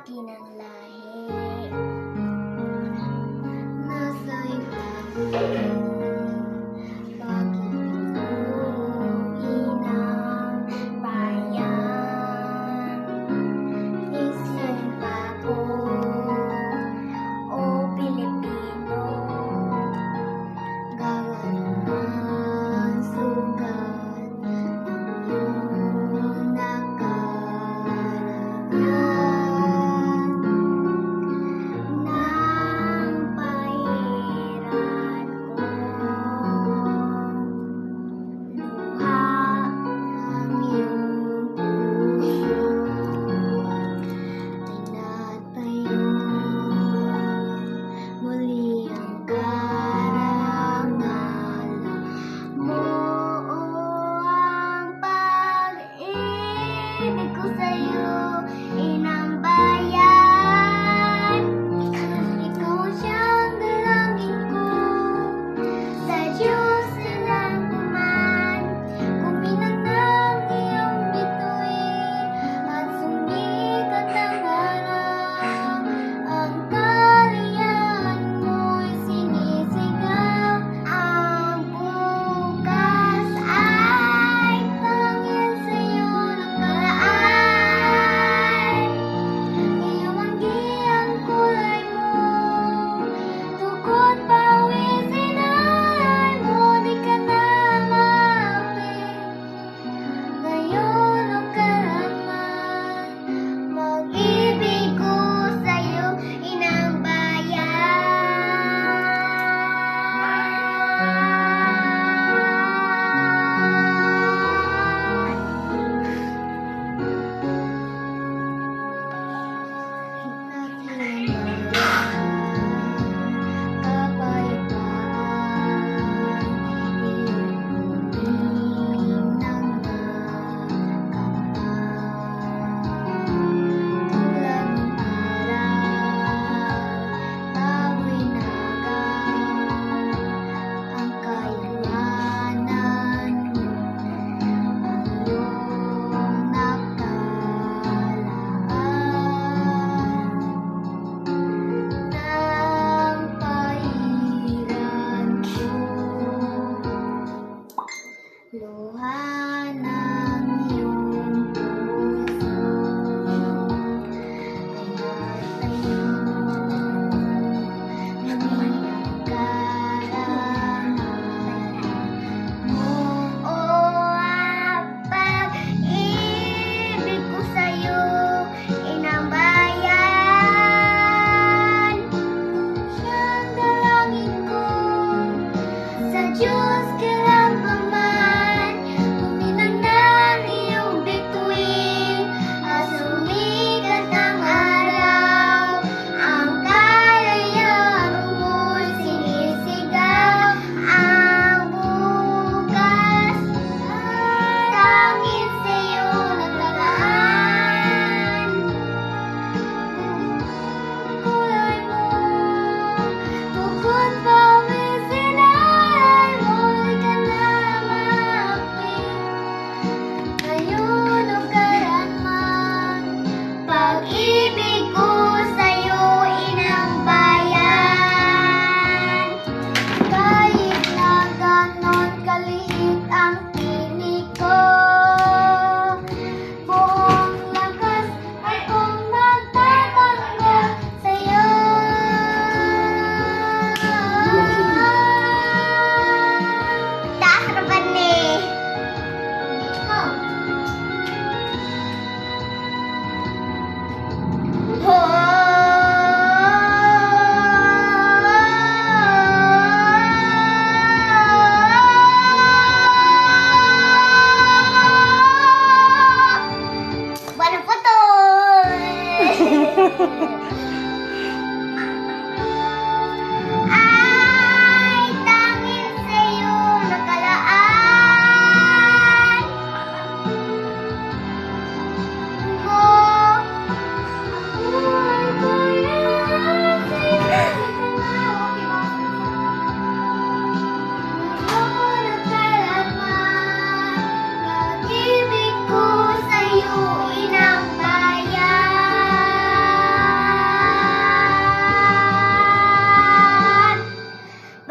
akin ang lahi. Nasa ibabaw, pag-ibig ng bayan. Isinta ko, o Pilipino, gagawin ang sugat ng iyong nakaraan. Nang pahiran ko, luha ang iyong puso, tinatayo muli ang karangalan mo. Ang pag-ibig ko sa'yo, inang bayan. Ikaw siyang dalangin ko, sa Diyos kailanman. Kuminang ng iyong bituin at sumikat ang araw. Ang kaliyahan mo'y sinisigaw. Ang bukas ay pangil sa'yo nagkalaan. Iyong anggiang kulay mo, tukot pawisin ay mo, di ka na maapit. Ngayon o kailanman, pag-ibig ko sa'yo, inang luha ng iyong puso, tinatayo muli ang karangalan mo. Ang pag-ibig ko sa'yo, inang bayan. Siyang dalangin ko, sa Diyos kailanman.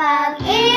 pag-ibig